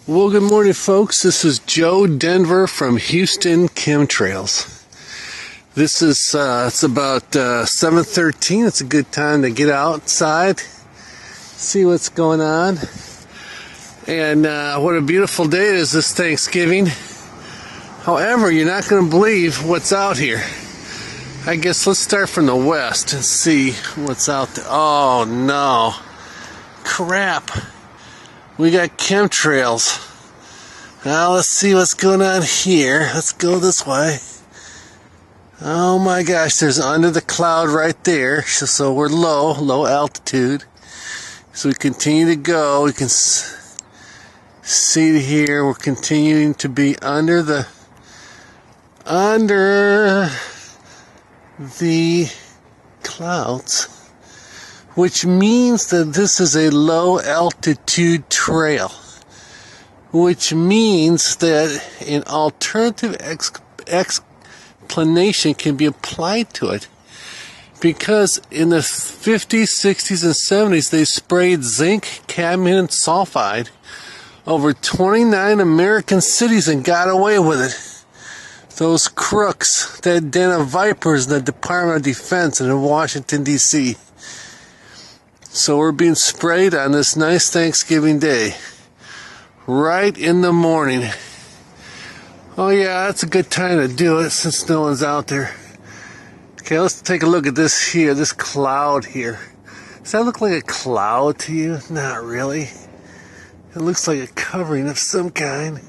Well, good morning, folks. This is Joe Denver from Houston Chemtrails. This is it's about 7:13. It's a good time to get outside, see what's going on, and what a beautiful day it is this Thanksgiving. However, you're not going to believe what's out here. I guess let's start from the west and see what's out there. Oh no, crap! We got chemtrails. Now let's see what's going on here. Let's go this way. Oh my gosh, there's under the cloud right there. So we're low altitude. So we continue to go. We can see here we're continuing to be under the clouds, which means that this is a low altitude trail, which means that an alternative explanation can be applied to it, because in the 50s, 60s, and 70s they sprayed zinc, cadmium, and sulfide over 29 American cities and got away with it. Those crooks, that den of vipers in the Department of Defense in Washington, D.C. So we're being sprayed on this nice Thanksgiving day, right in the morning. Oh yeah, that's a good time to do it since no one's out there. Okay, let's take a look at this here, this cloud here. Does that look like a cloud to you? Not really. It looks like a covering of some kind.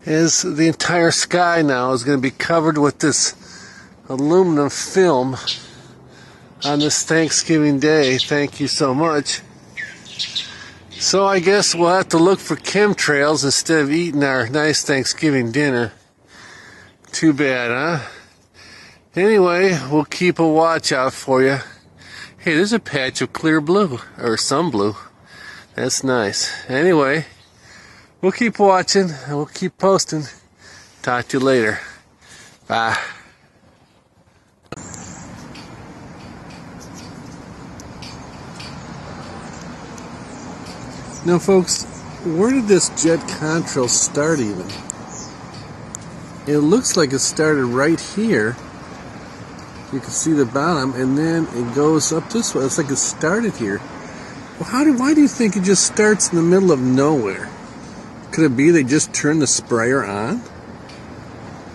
As the entire sky now is going to be covered with this aluminum film on this Thanksgiving day. Thank you so much. So I guess we'll have to look for chemtrails instead of eating our nice Thanksgiving dinner. Too bad, huh? Anyway, we'll keep a watch out for you. Hey, there's a patch of clear blue, or some blue. That's nice. Anyway, we'll keep watching and we'll keep posting. Talk to you later. Bye. Now, folks, where did this jet contrail start even? It looks like it started right here. You can see the bottom, and then it goes up this way. It's like it started here. Well, why do you think it just starts in the middle of nowhere? Could it be they just turned the sprayer on?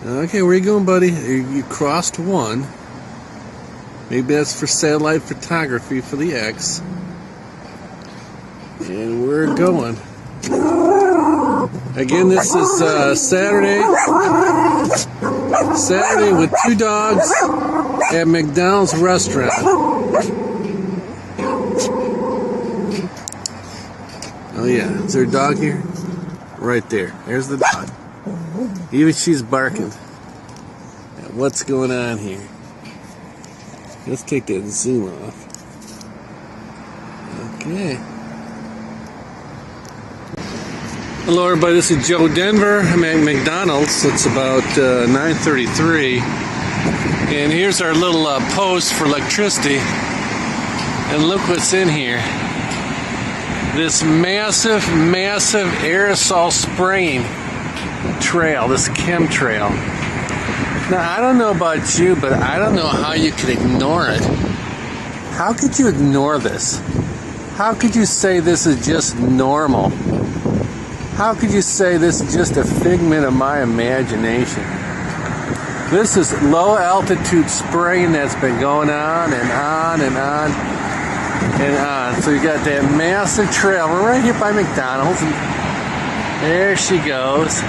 Okay, where you going, buddy? You crossed one. Maybe that's for satellite photography for the X. And we're going. Again, this is Saturday with two dogs at McDonald's restaurant. Oh yeah, is there a dog here? Right there. There's the dog. Even she's barking. What's going on here? Let's take that zoom off. Okay. Hello everybody, this is Joe Denver. I'm at McDonald's. It's about 9:33. And here's our little post for electricity. And look what's in here. This massive aerosol spraying trail, this chemtrail. Now, I don't know about you, but I don't know how you could ignore it. How could you ignore this? How could you say this is just normal? How could you say this is just a figment of my imagination? This is low altitude spraying that's been going on and on and on and on. So you got that massive trail. We're right here by McDonald's, and there she goes.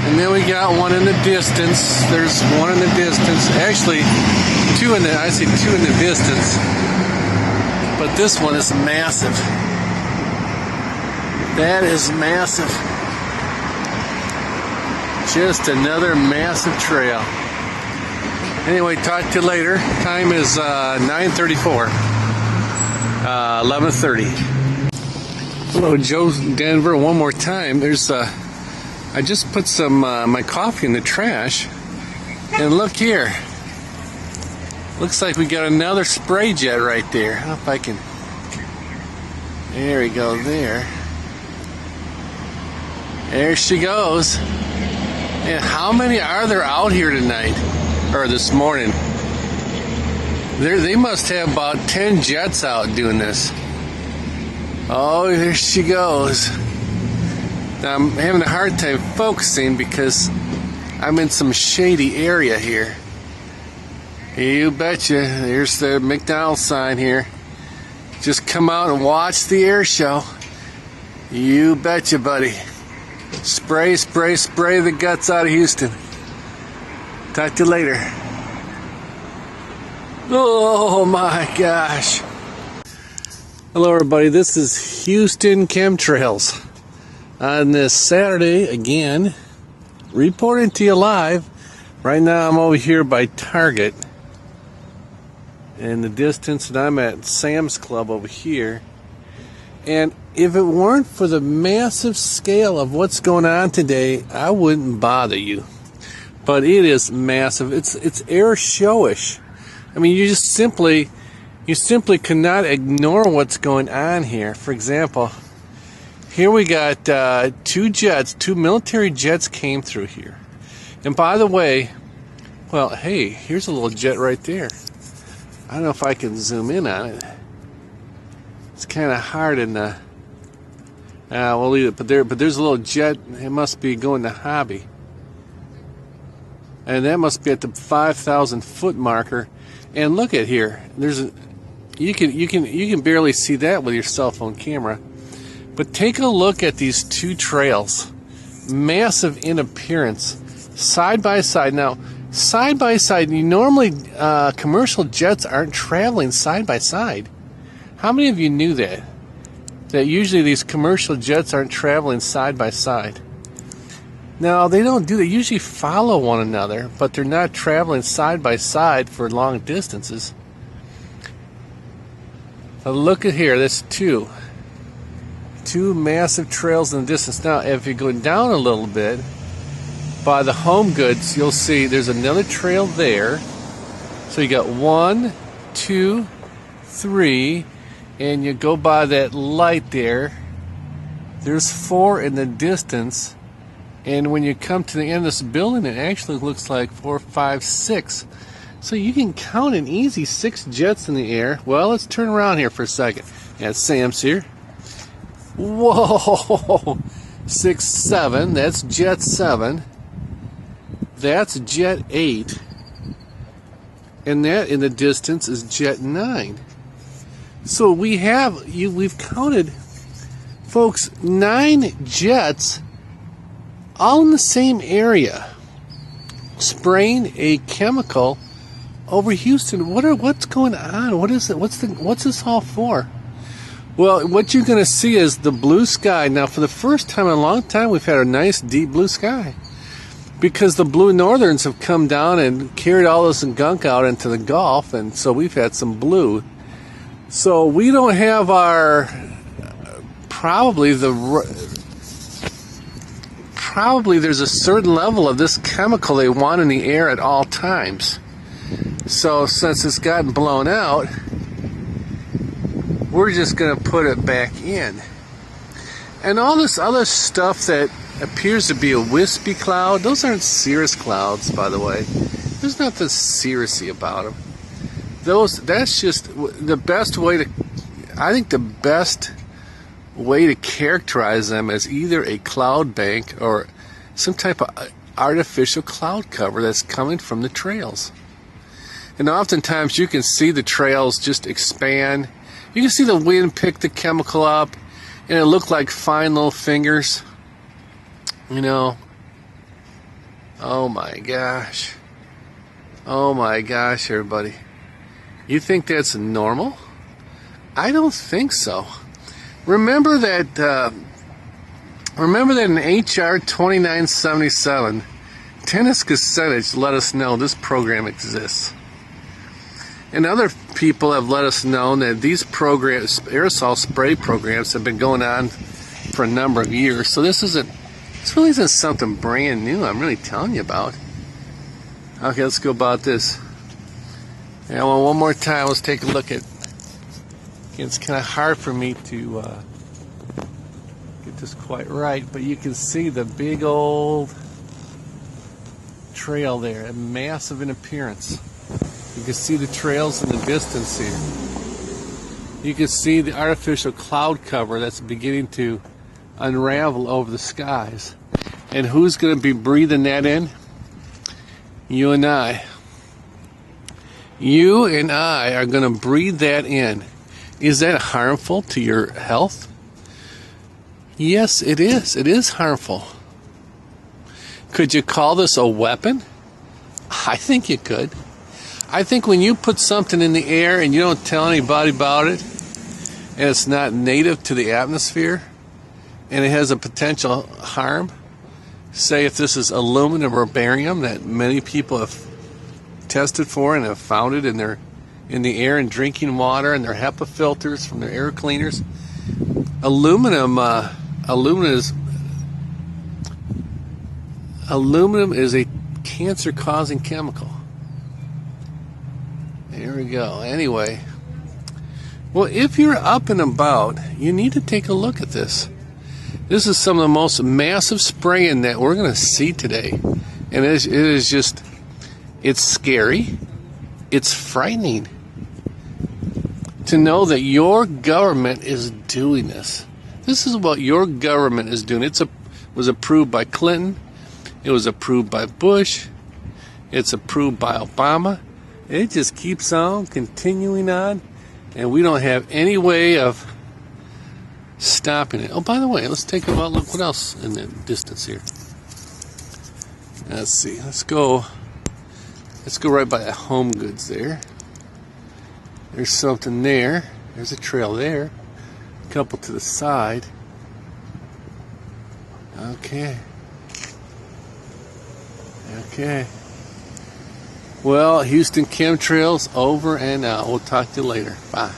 And then we got one in the distance. There's one in the distance. Actually, I see two in the distance. But this one is massive. That is massive. Just another massive trail. Anyway, talk to you later. Time is 9:34. 11:30. Hello, Joe Denver. One more time. There's I just put some my coffee in the trash, and look here. Looks like we got another spray jet right there. I don't know if I can. There we go. There. There she goes. And how many are there out here tonight? Or this morning? They must have about 10 jets out doing this. Oh, there she goes. Now, I'm having a hard time focusing because I'm in some shady area here. You betcha. There's the McDonald's sign here. Just come out and watch the air show. You betcha, buddy. Spray, spray, spray the guts out of Houston. Talk to you later. Oh my gosh. Hello everybody, this is Houston Chemtrails. On this Saturday, again, reporting to you live. Right now I'm over here by Target. In the distance, and I'm at Sam's Club over here. And if it weren't for the massive scale of what's going on today, I wouldn't bother you. But it is massive. It's air showish. I mean, you simply cannot ignore what's going on here. For example, here we got two military jets came through here. And by the way, well, hey, here's a little jet right there. I don't know if I can zoom in on it. It's kind of hard in the. We'll leave it. But there's a little jet. It must be going to Hobby, and that must be at the 5,000 foot marker. And look at here. You can barely see that with your cell phone camera. But take a look at these two trails, massive in appearance, side by side. Now, side by side, normally commercial jets aren't traveling side by side. How many of you knew that? That usually these commercial jets aren't traveling side by side. Now, they don't do that. They usually follow one another, but they're not traveling side by side for long distances. So look at here, that's two massive trails in the distance. Now, if you go down a little bit, by the Home Goods, you'll see there's another trail there. So you got 1, 2, 3, and you go by that light there. There's 4 in the distance, and when you come to the end of this building, it actually looks like 4, 5, 6. So you can count an easy 6 jets in the air. Well, let's turn around here for a second. Yeah, Sam's here. Whoa! 6, 7. That's jet 7. That's jet 8. And that in the distance is jet 9. So we've counted, folks, 9 jets all in the same area spraying a chemical over Houston. What's going on? What is it? What's this all for? Well, what you're going to see is the blue sky. Now, for the first time in a long time, we've had a nice deep blue sky, because the blue northerns have come down and carried all this gunk out into the Gulf, and so we've had some blue. So we don't have our probably there's a certain level of this chemical they want in the air at all times. So since it's gotten blown out, we're just going to put it back in. And all this other stuff that appears to be a wispy cloud, those aren't cirrus clouds, by the way. There's nothing cirrusy about them. That's just the best way to, I think the best way to characterize them as either a cloud bank or some type of artificial cloud cover that's coming from the trails. And oftentimes you can see the trails just expand. You can see the wind pick the chemical up, and it looked like fine little fingers. You know, oh my gosh. Oh my gosh, everybody. You think that's normal? I don't think so. Remember that in HR 2977, Tennis Kucinich let us know this program exists. And other people have let us know that these programs, aerosol spray programs, have been going on for a number of years. So this really isn't something brand new I'm really telling you about. Okay, let's go about this. Yeah, well, one more time, let's take a look at. It's kind of hard for me to get get this quite right, but you can see the big old trail there, massive in appearance. You can see the trails in the distance here. You can see the artificial cloud cover that's beginning to unravel over the skies. And who's going to be breathing that in? You and I. You and I are going to breathe that in. Is that harmful to your health? Yes, it is. It is harmful. Could you call this a weapon? I think you could. I think when you put something in the air and you don't tell anybody about it, and it's not native to the atmosphere, and it has a potential harm, say if this is aluminum or barium that many people have tested for and have found it in the air and drinking water and their HEPA filters from their air cleaners. Aluminum is a cancer-causing chemical. There we go. Anyway, well, if you're up and about, you need to take a look at this. This is some of the most massive spraying that we're going to see today. And it is just, it's scary. It's frightening to know that your government is doing this. This is what your government is doing. It was approved by Clinton. It was approved by Bush. It's approved by Obama. It just keeps on continuing on, and we don't have any way of stopping it. Oh, by the way, let's take a look what else in the distance here. Let's see. Let's go right by the Home Goods there. There's something there. There's a trail there. A couple to the side. Okay. Well, Houston Chemtrails over and out. We'll talk to you later. Bye.